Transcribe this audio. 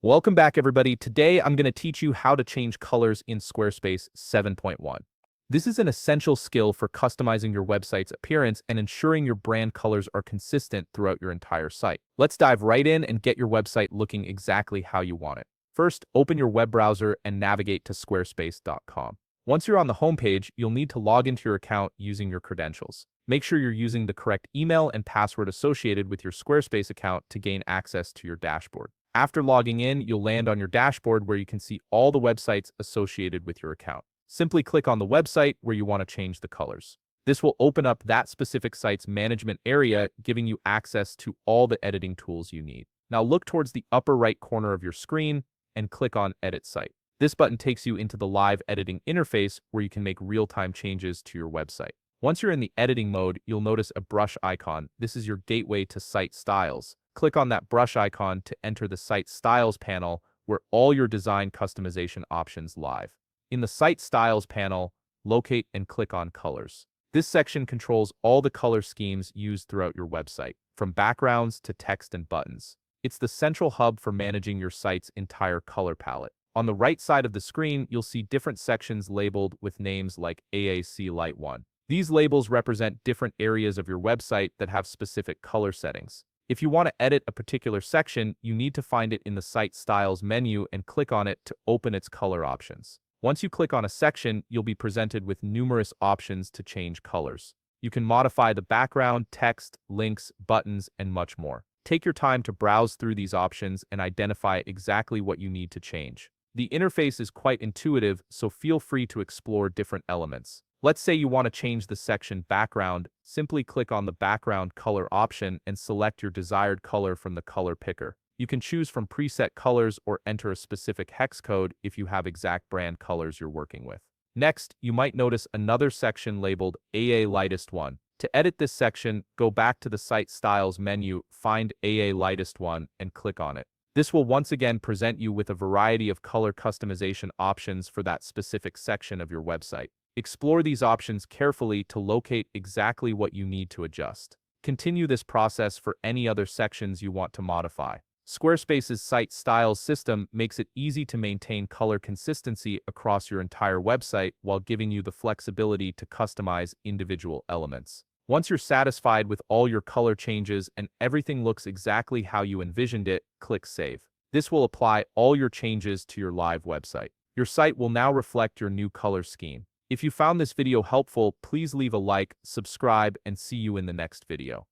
Welcome back, everybody. Today, I'm going to teach you how to change colors in Squarespace 7.1. This is an essential skill for customizing your website's appearance and ensuring your brand colors are consistent throughout your entire site. Let's dive right in and get your website looking exactly how you want it. First, open your web browser and navigate to squarespace.com. Once you're on the homepage, you'll need to log into your account using your credentials. Make sure you're using the correct email and password associated with your Squarespace account to gain access to your dashboard. After logging in, you'll land on your dashboard where you can see all the websites associated with your account. Simply click on the website where you want to change the colors. This will open up that specific site's management area, giving you access to all the editing tools you need. Now look towards the upper right corner of your screen and click on Edit Site. This button takes you into the live editing interface where you can make real-time changes to your website. Once you're in the editing mode, you'll notice a brush icon. This is your gateway to site styles. Click on that brush icon to enter the Site Styles panel where all your design customization options live. In the Site Styles panel, locate and click on Colors. This section controls all the color schemes used throughout your website, from backgrounds to text and buttons. It's the central hub for managing your site's entire color palette. On the right side of the screen, you'll see different sections labeled with names like AAC Light 1. These labels represent different areas of your website that have specific color settings. If you want to edit a particular section, you need to find it in the Site Styles menu and click on it to open its color options. Once you click on a section, you'll be presented with numerous options to change colors. You can modify the background, text, links, buttons, and much more. Take your time to browse through these options and identify exactly what you need to change. The interface is quite intuitive, so feel free to explore different elements. Let's say you want to change the section background. Simply click on the background color option and select your desired color from the color picker. You can choose from preset colors or enter a specific hex code if you have exact brand colors you're working with. Next, you might notice another section labeled AA Lightest 1. To edit this section, go back to the Site Styles menu, find AA Lightest 1, and click on it. This will once again present you with a variety of color customization options for that specific section of your website. Explore these options carefully to locate exactly what you need to adjust. Continue this process for any other sections you want to modify. Squarespace's Site Styles system makes it easy to maintain color consistency across your entire website while giving you the flexibility to customize individual elements. Once you're satisfied with all your color changes and everything looks exactly how you envisioned it, click Save. This will apply all your changes to your live website. Your site will now reflect your new color scheme. If you found this video helpful, please leave a like, subscribe, and see you in the next video.